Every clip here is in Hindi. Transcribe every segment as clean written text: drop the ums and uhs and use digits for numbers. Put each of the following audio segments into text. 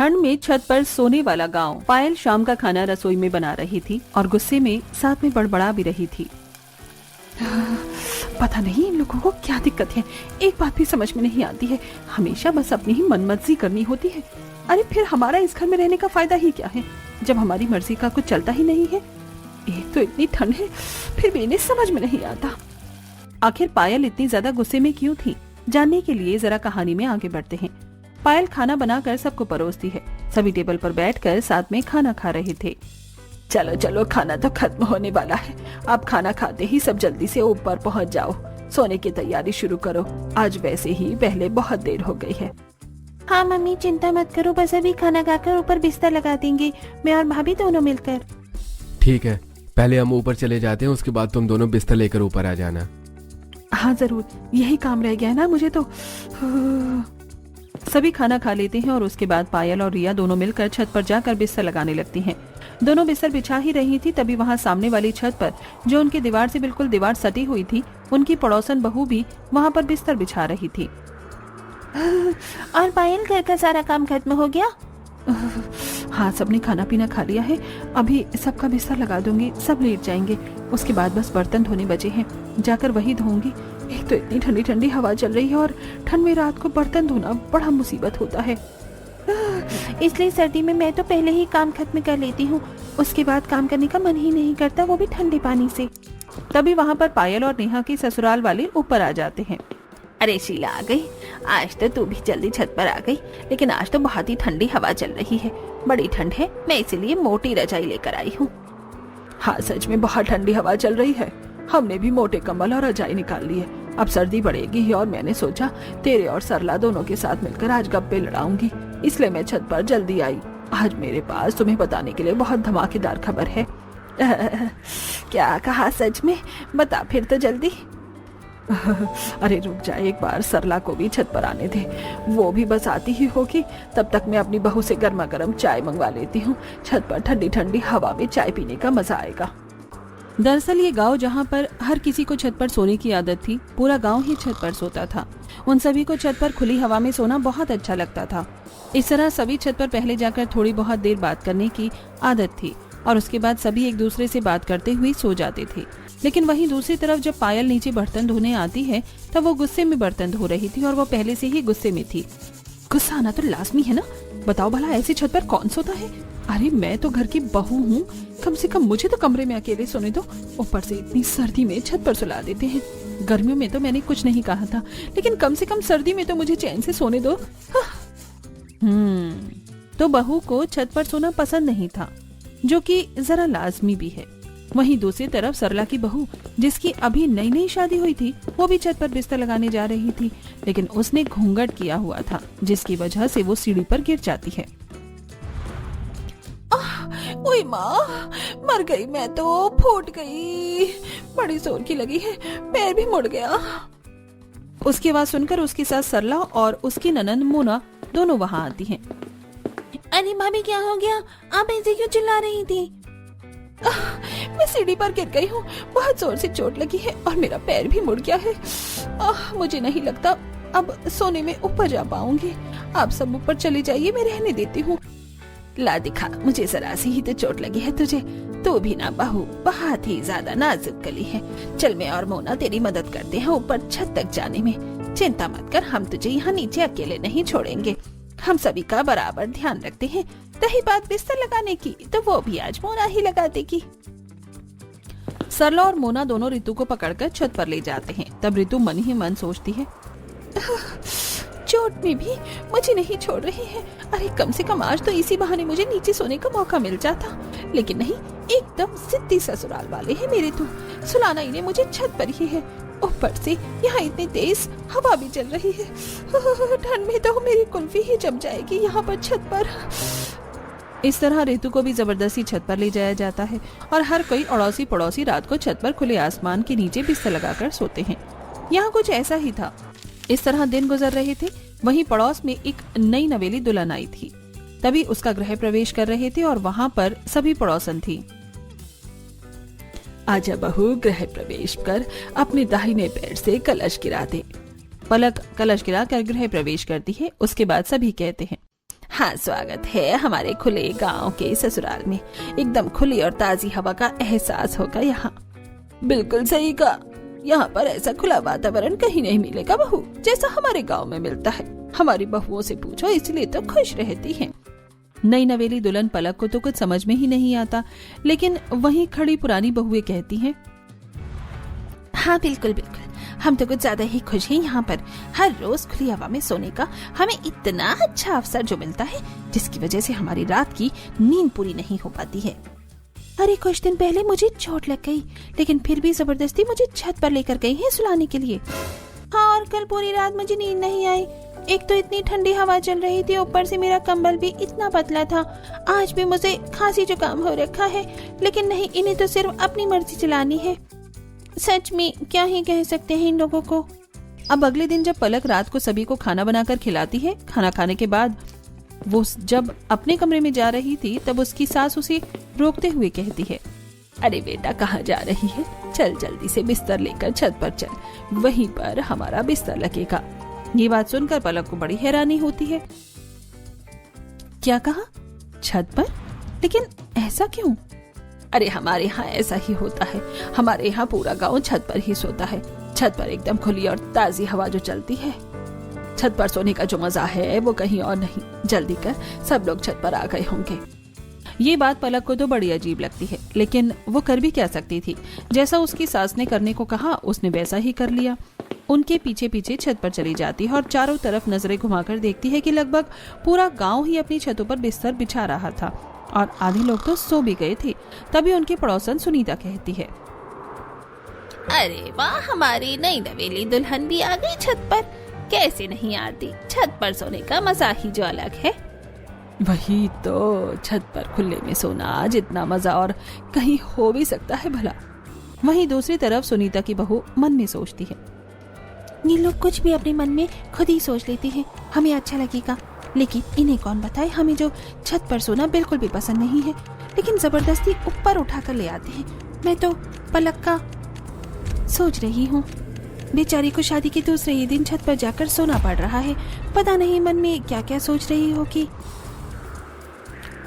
ठंड में छत पर सोने वाला गांव। पायल शाम का खाना रसोई में बना रही थी और गुस्से में साथ में बड़बड़ा भी रही थी। पता नहीं इन लोगों को क्या दिक्कत है, एक बात भी समझ में नहीं आती है, हमेशा बस अपनी ही मनमर्जी करनी होती है। अरे फिर हमारा इस घर में रहने का फायदा ही क्या है जब हमारी मर्जी का कुछ चलता ही नहीं है। एक तो इतनी ठंड है, फिर भी इन्हें समझ में नहीं आता। आखिर पायल इतनी ज्यादा गुस्से में क्यों थी, जानने के लिए जरा कहानी में आगे बढ़ते हैं। पायल खाना बनाकर सबको परोसती है। सभी टेबल पर बैठकर साथ में खाना खा रहे थे। चलो चलो, खाना तो खत्म होने वाला है, आप खाना खाते ही सब जल्दी से ऊपर पहुंच जाओ, सोने की तैयारी शुरू करो, आज वैसे ही पहले बहुत देर हो गई है। हाँ मम्मी, चिंता मत करो, बस अभी खाना खाकर ऊपर बिस्तर लगा देंगे, मैं और भाभी दोनों मिलकर। ठीक है, पहले हम ऊपर चले जाते हैं, उसके बाद तुम दोनों बिस्तर लेकर ऊपर आ जाना। हाँ जरूर, यही काम रह गया है ना मुझे तो। सभी खाना खा लेते हैं और उसके बाद पायल और रिया दोनों मिलकर छत पर जाकर बिस्तर लगाने लगती हैं। दोनों बिस्तर बिछा ही रही थी, तभी वहाँ सामने वाली छत पर, जो उनकी दीवार से बिल्कुल दीवार सटी हुई थी, उनकी पड़ोसन बहू भी वहाँ पर बिस्तर बिछा रही थी। और पायल, घर का सारा काम खत्म हो गया? हाँ, सबने खाना पीना खा लिया है, अभी सबका बिस्तर लगा दूंगी, सब लेट जाएंगे, उसके बाद बस बर्तन धोने बचे हैं, जाकर वही धोऊंगी। एक तो इतनी ठंडी ठंडी हवा चल रही है और ठंड में रात को बर्तन धोना बड़ा मुसीबत होता है। इसलिए सर्दी में मैं तो पहले ही काम खत्म कर लेती हूँ, उसके बाद काम करने का मन ही नहीं करता, वो भी ठंडे पानी से। तभी वहाँ पर पायल और नेहा के ससुराल वाले ऊपर आ जाते हैं। अरे शीला आ गई, आज तो तू भी जल्दी छत पर आ गई, लेकिन आज तो बहुत ही ठंडी हवा चल रही है, बड़ी ठंड है, मैं इसीलिए मोटी रजाई लेकर आई हूँ। हाँ सच में बहुत ठंडी हवा चल रही है, हमने भी मोटे कंबल और रजाई निकाल ली है, अब सर्दी बढ़ेगी और मैंने सोचा तेरे और सरला दोनों के साथ मिलकर आज गप्पे लड़ाऊंगी, इसलिए मैं छत पर जल्दी आई। आज मेरे पास तुम्हें बताने के लिए बहुत धमाकेदार खबर है। क्या कहा, सच में? बता फिर तो जल्दी। अरे रुक जा, एक बार सरला को भी छत पर आने दे, वो भी बस आती ही होगी, तब तक मैं अपनी बहू से गर्मा गर्म चाय मंगवा लेती हूँ, छत पर ठंडी ठंडी हवा में चाय पीने का मजा आएगा। दरअसल ये गांव जहाँ पर हर किसी को छत पर सोने की आदत थी, पूरा गांव ही छत पर सोता था। उन सभी को छत पर खुली हवा में सोना बहुत अच्छा लगता था। इस तरह सभी छत पर पहले जाकर थोड़ी बहुत देर बात करने की आदत थी और उसके बाद सभी एक दूसरे से बात करते हुए सो जाते थे। लेकिन वहीं दूसरी तरफ जब पायल नीचे बर्तन धोने आती है, तब वो गुस्से में बर्तन धो रही थी और वो पहले से ही गुस्से में थी। गुस्सा आना तो लाजमी है ना, बताओ भला ऐसी छत पर कौन सोता है। अरे मैं तो घर की बहू हूँ, कम से कम मुझे तो कमरे में अकेले सोने दो, ऊपर से इतनी सर्दी में छत पर सुला देते हैं। गर्मियों में तो मैंने कुछ नहीं कहा था, लेकिन कम से कम सर्दी में तो मुझे चैन से सोने दो। तो बहू को छत पर सोना पसंद नहीं था, जो कि जरा लाजमी भी है। वहीं दूसरी तरफ सरला की बहू, जिसकी अभी नई नई शादी हुई थी, वो भी छत पर बिस्तर लगाने जा रही थी, लेकिन उसने घूंघट किया हुआ था, जिसकी वजह से वो सीढ़ी पर गिर जाती है। ओए माँ, मर गई मैं तो, फूट गई, बड़ी जोर की लगी है, पैर भी मुड़ गया। उसकी आवाज सुनकर उसकी सास सरला और उसकी ननंद मोना दोनों वहाँ आती हैं। अरे भाभी, क्या हो गया, आप ऐसे क्यों चिल्ला रही थी? मैं सीढ़ी पर गिर गई हूँ, बहुत जोर से चोट लगी है और मेरा पैर भी मुड़ गया है। मुझे नहीं लगता अब सोने में ऊपर जा पाऊंगी, आप सब ऊपर चली जाइए, मैं रहने देती हूँ। ला दिखा, मुझे जरा सी ही तो चोट लगी है तुझे, तू भी ना बहू बहुत ही ज्यादा नाजुक गली है। चल मैं और मोना तेरी मदद करते हैं ऊपर छत तक जाने में, चिंता मत कर, हम तुझे यहाँ नीचे अकेले नहीं छोड़ेंगे, हम सभी का बराबर ध्यान रखते हैं। रही बात बिस्तर लगाने की, तो वो भी आज मोना ही लगा देगी। सरला और मोना दोनों रितु को पकड़कर छत पर ले जाते हैं। तब रितु मन ही मन सोचती है, चोट में भी मुझे नहीं छोड़ रही है, अरे कम से कम आज तो इसी बहाने मुझे नीचे सोने का मौका मिल जाता, लेकिन नहीं, एकदम जिद्दी ससुराल वाले हैं मेरे तो, सुलाना इन्हें मुझे छत पर ही है, ऊपर से यहाँ इतनी तेज हवा भी चल रही है, ठंड में तो मेरी कुल्फी ही जम जाएगी यहाँ पर छत पर। इस तरह रितु को भी जबरदस्ती छत पर ले जाया जाता है और हर कोई अड़ोसी पड़ोसी रात को छत पर खुले आसमान के नीचे बिस्तर लगाकर सोते हैं। यहाँ कुछ ऐसा ही था। इस तरह दिन गुजर रहे थे। वहीं पड़ोस में एक नई नवेली दुल्हन आई थी। तभी उसका गृह प्रवेश कर रहे थे और वहाँ पर सभी पड़ोसन थी। आजा बहू, गृह प्रवेश कर अपने दाहिने पैर से कलश गिरा दे। पलक कलश गिरा कर गृह प्रवेश करती है। उसके बाद सभी कहते हैं, हाँ, स्वागत है हमारे खुले गांव के ससुराल में। एकदम खुली और ताजी हवा का एहसास होगा यहाँ। बिल्कुल सही कहा, यहाँ पर ऐसा खुला वातावरण कहीं नहीं मिलेगा बहू, जैसा हमारे गांव में मिलता है। हमारी बहुओं से पूछो, इसलिए तो खुश रहती हैं। नई नवेली दुल्हन पलक को तो कुछ समझ में ही नहीं आता, लेकिन वहीं खड़ी पुरानी बहुएं कहती हैं, हाँ बिल्कुल बिल्कुल, हम तो कुछ ज्यादा ही खुश हैं यहाँ पर। हर रोज खुली हवा में सोने का हमें इतना अच्छा अवसर जो मिलता है, जिसकी वजह से हमारी रात की नींद पूरी नहीं हो पाती है। अरे कुछ दिन पहले मुझे चोट लग गई, लेकिन फिर भी जबरदस्ती मुझे छत पर लेकर गई है सुलाने के लिए। हाँ, और कल पूरी रात मुझे नींद नहीं आई। एक तो इतनी ठंडी हवा चल रही थी, ऊपर से मेरा कंबल भी इतना पतला था। आज भी मुझे खांसी जुकाम हो रखा है, लेकिन नहीं, इन्हें तो सिर्फ अपनी मर्जी चलानी है। सच में क्या ही कह सकते हैं इन लोगों को। अब अगले दिन जब पलक रात को सभी को खाना बनाकर खिलाती है, खाना खाने के बाद वो जब अपने कमरे में जा रही थी, तब उसकी सास उसे रोकते हुए कहती है, अरे बेटा कहाँ जा रही है? चल जल्दी से बिस्तर लेकर छत पर चल, वहीं पर हमारा बिस्तर लगेगा। ये बात सुनकर पलक को बड़ी हैरानी होती है। क्या कहा? छत पर? लेकिन ऐसा क्यों? अरे हमारे यहाँ ऐसा ही होता है। हमारे यहाँ पूरा गांव छत पर ही सोता है। छत पर एकदम खुली और ताजी हवा जो चलती है, छत पर सोने का जो मजा है वो कहीं और नहीं। जल्दी कर, सब लोग छत पर आ गए होंगे। ये बात पलक को तो बड़ी अजीब लगती है, लेकिन वो कर भी क्या सकती थी। जैसा उसकी सास ने करने को कहा, उसने वैसा ही कर लिया। उनके पीछे पीछे छत पर चली जाती है और चारों तरफ नजरें घुमाकर देखती है कि लगभग पूरा गांव ही अपनी छतों पर बिस्तर बिछा रहा था और आधे लोग तो सो भी गए थे। तभी उनकी पड़ोसन सुनीता कहती है, अरे वाह, हमारी नई नवेली दुल्हन भी आ गई छत पर। कैसे नहीं आती? छत पर सोने का मजा ही जो अलग है। वही तो, छत पर खुले में सोना जितना मजा और कहीं हो भी सकता है भला। वहीं दूसरी तरफ सुनीता की बहू मन में सोचती है, ये लोग कुछ भी अपने मन में खुद ही सोच लेते हैं, हमें अच्छा लगेगा। लेकिन इन्हें कौन बताए, हमें जो छत पर सोना बिल्कुल भी पसंद नहीं है, लेकिन जबरदस्ती ऊपर उठाकर ले आते हैं। मैं तो पलक का सोच रही हूँ, बेचारी को शादी के दूसरे ही दिन छत पर जाकर सोना पड़ रहा है। पता नहीं मन में क्या क्या सोच रही होगी।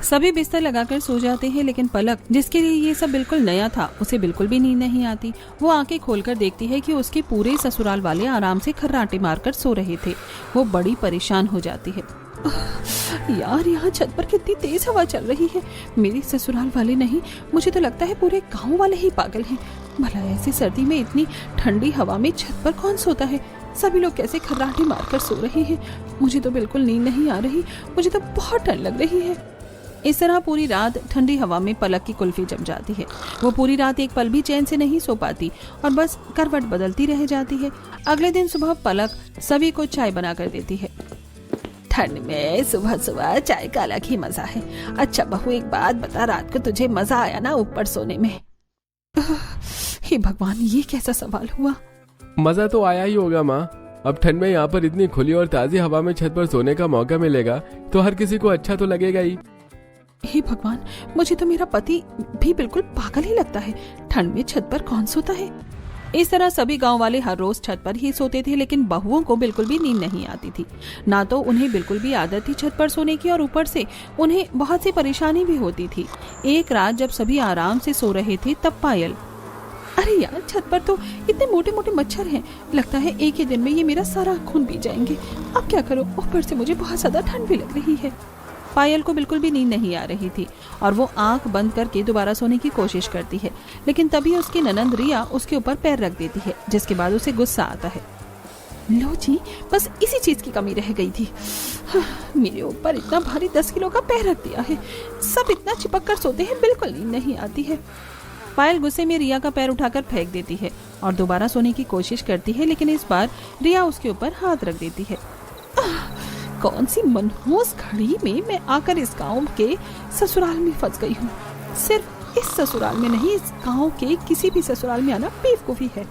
सभी बिस्तर लगाकर सो जाते हैं, लेकिन पलक, जिसके लिए ये सब बिल्कुल नया था, उसे बिल्कुल भी नींद नहीं आती। वो आंखें खोलकर देखती है कि उसके पूरे ससुराल वाले आराम से खर्राटे मारकर सो रहे थे। वो बड़ी परेशान हो जाती है। यार, यहाँ छत पर कितनी तेज हवा चल रही है। मेरे ससुराल वाले नहीं, मुझे तो लगता है पूरे गाँव वाले ही पागल हैं। भला ऐसी सर्दी में इतनी ठंडी हवा में छत पर कौन सोता है? सभी लोग कैसे खर्राटे मारकर सो रहे हैं? मुझे तो बिल्कुल नींद नहीं आ रही, मुझे तो बहुत ठंड लग रही है। इस तरह पूरी रात ठंडी हवा में पलक की कुल्फी जम जाती है। वो पूरी रात एक पल भी चैन से नहीं सो पाती और बस करवट बदलती रह जाती है। अगले दिन सुबह पलक सभी को चाय बनाकर देती है। ठंड में सुबह सुबह चाय का अलग ही मजा है। अच्छा बहू, एक बात बता, रात को तुझे मजा आया ना ऊपर सोने में? हे भगवान, ये कैसा सवाल हुआ? मजा तो आया ही होगा माँ। अब ठंड में यहाँ पर इतनी खुली और ताजी हवा में छत पर सोने का मौका मिलेगा तो हर किसी को अच्छा तो लगेगा ही। हे भगवान, मुझे तो मेरा पति भी बिल्कुल पागल ही लगता है। ठंड में छत पर कौन सोता है? इस तरह सभी गांव वाले हर रोज छत पर ही सोते थे, लेकिन बहुओं को बिल्कुल भी नींद नहीं आती थी। ना तो उन्हें बिल्कुल भी आदत थी छत पर सोने की, और ऊपर से उन्हें बहुत सी परेशानी भी होती थी। एक रात जब सभी आराम से सो रहे थे, तब पायल, अरे यार, छत पर तो इतने मोटे मोटे मच्छर हैं, लगता है एक ही दिन में ये मेरा सारा खून पी जाएंगे। अब क्या करूं? ऊपर से मुझे बहुत ज्यादा ठंड भी लग रही है। पायल को बिल्कुल भी नींद नहीं आ रही थी और वो आंख बंद करके दोबारा सोने की कोशिश करती है, लेकिन तभी उसकी ननंद रिया उसके ऊपर पैर रख देती है, जिसके बाद उसे गुस्सा आता है। लो जी, बस इसी चीज की कमी रह गई थी। मेरे ऊपर इतना भारी 10 किलो का पैर रख दिया है। सब इतना चिपक कर सोते हैं, बिल्कुल नींद नहीं आती है। पायल गुस्से में रिया का पैर उठाकर फेंक देती है और दोबारा सोने की कोशिश करती है, लेकिन इस बार रिया उसके ऊपर हाथ रख देती है। कौन सी मनहूस घड़ी में मैं आकर इस गांव के ससुराल में फंस गई हूँ। सिर्फ इस ससुराल में नहीं, इस गांव के किसी भी ससुराल में आना बेवकूफी है।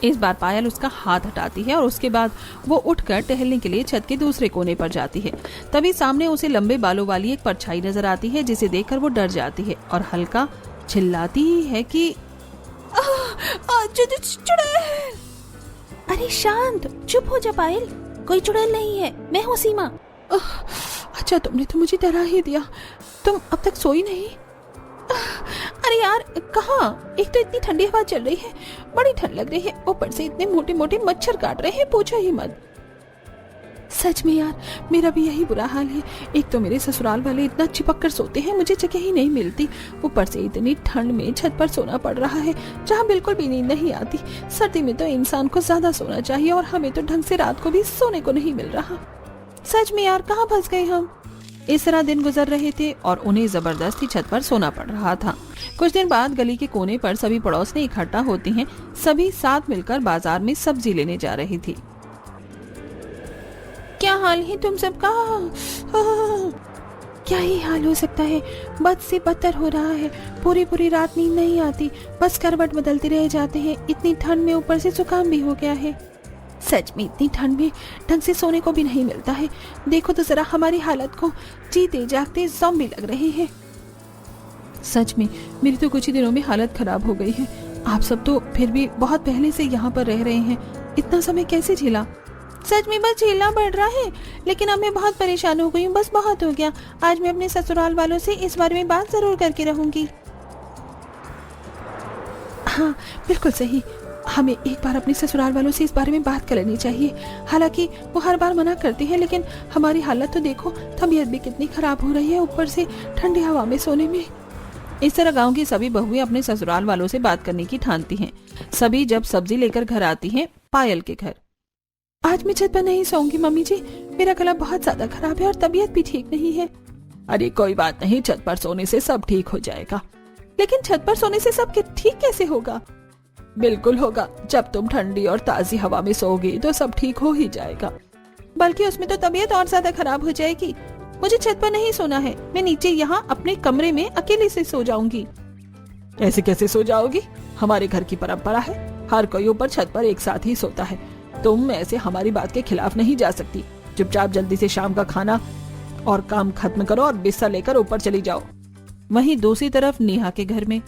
इस बार पायल उसका हाथ हटाती है और उसके बाद वो उठकर टहलने के लिए छत के दूसरे कोने पर जाती है। तभी सामने उसे लंबे बालों वाली एक परछाई नजर आती है, जिसे देखकर वो डर जाती है और हल्का चिल्लाती है कि चुड़ैल। अरे शांत, चुप हो जा पायल, कोई चुड़ैल नहीं है, मैं हूँ सीमा। अच्छा तुमने तो मुझे डरा ही दिया। तुम अब तक सोई नहीं? अरे यार कहाँ, एक तो इतनी ठंडी हवा चल रही है, बड़ी ठंड लग रही है, ऊपर से इतने मोटे मोटे मच्छर काट रहे हैं, पूछो ही मत। सच में यार मेरा भी यही बुरा हाल है। एक तो मेरे ससुराल वाले इतना चिपक कर सोते हैं, मुझे जगह ही नहीं मिलती। ऊपर से इतनी ठंड में छत पर सोना पड़ रहा है जहाँ बिल्कुल भी नींद नहीं आती। सर्दी में तो इंसान को ज्यादा सोना चाहिए और हमें तो ढंग से रात को भी सोने को नहीं मिल रहा। सच में यार कहाँ फंस गए हम। इस तरह दिन गुजर रहे थे और उन्हें जबरदस्ती छत पर सोना पड़ रहा था। कुछ दिन बाद गली के कोने पर सभी पड़ोसनी इकट्ठा होती हैं। सभी साथ मिलकर बाजार में सब्जी लेने जा रही थी। क्या हाल है तुम सबका? क्या ही हाल हो सकता है, बद से बदतर हो रहा है। पूरी पूरी रात नींद नहीं आती, बस करवट बदलते रह जाते हैं। इतनी ठंड में ऊपर से जुकाम भी हो गया है। सच में इतनी ठंड में ढंग से सोने को भी नहीं मिलता है। देखो तो जरा हमारी हालत को, जीते जागते ज़ॉम्बी लग रहे हैं। सच में मेरी तो कुछ ही दिनों में हालत खराब हो गई है। आप सब तो फिर भी बहुत पहले से यहाँ पर रह रहे हैं, इतना समय कैसे झेला? सच में बस झेलना पड़ रहा है, लेकिन अब मैं बहुत परेशान हो गई हूँ। बस बहुत हो गया। आज मैं अपने ससुराल वालों से इस बारे में बात जरूर करके रहूंगी। हाँ बिल्कुल सही, हमें एक बार अपने ससुराल वालों से इस बारे में बात कर लेनी चाहिए। हालांकि वो हर बार मना करते हैं, लेकिन हमारी हालत तो देखो, तबीयत भी कितनी खराब हो रही है, ऊपर से ठंडी हवा में सोने में। इस तरह गांव की सभी बहुएं अपने ससुराल वालों से बात करने की ठानती हैं। सभी जब सब्जी लेकर घर आती हैं पायल के घर। आज मैं छत पर नहीं सोऊंगी मम्मी जी, मेरा गला बहुत ज्यादा खराब है और तबीयत भी ठीक नहीं है। अरे कोई बात नहीं, छत पर सोने से सब ठीक हो जाएगा। लेकिन छत पर सोने से सब ठीक कैसे होगा? बिल्कुल होगा, जब तुम ठंडी और ताजी हवा में सोओगी तो सब ठीक हो ही जाएगा। बल्कि उसमें तो तबीयत और ज्यादा खराब हो जाएगी। मुझे छत पर नहीं सोना है, मैं नीचे यहाँ अपने कमरे में अकेले से सो जाऊंगी। ऐसे कैसे सो जाओगी? हमारे घर की परंपरा है, हर कोई ऊपर छत पर एक साथ ही सोता है। तुम ऐसे हमारी बात के खिलाफ नहीं जा सकती। चुपचाप जल्दी से शाम का खाना और काम खत्म करो और बिस्तर लेकर ऊपर चली जाओ। वहीं दूसरी तरफ नेहा के घर में,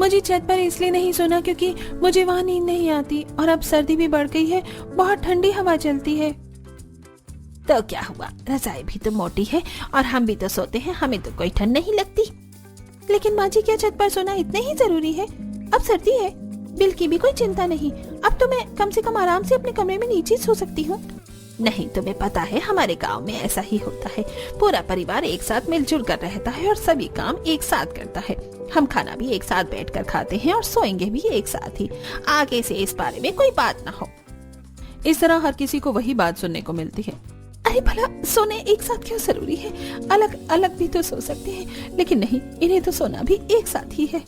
मुझे छत पर इसलिए नहीं सोना क्योंकि मुझे वहाँ नींद नहीं आती और अब सर्दी भी बढ़ गई है, बहुत ठंडी हवा चलती है। तो क्या हुआ, रजाई भी तो मोटी है और हम भी तो सोते हैं, हमें तो कोई ठंड नहीं लगती। लेकिन माँ जी क्या छत पर सोना इतना ही जरूरी है? अब सर्दी है, बिल की भी कोई चिंता नहीं। अब तो मैं कम से कम आराम से अपने कमरे में नीचे सो सकती हूँ। नहीं, तुम्हें पता है हमारे गांव में ऐसा ही होता है। पूरा परिवार एक साथ मिलजुल कर रहता है और सभी काम एक साथ करता है। हम खाना भी एक साथ बैठकर खाते हैं और सोएंगे भी एक साथ ही। आगे से इस बारे में कोई बात ना हो। इस तरह हर किसी को वही बात सुनने को मिलती है। अरे भला सोने एक साथ क्यों जरूरी है? अलग अलग भी तो सो सकते हैं, लेकिन नहीं, इन्हें तो सोना भी एक साथ ही है।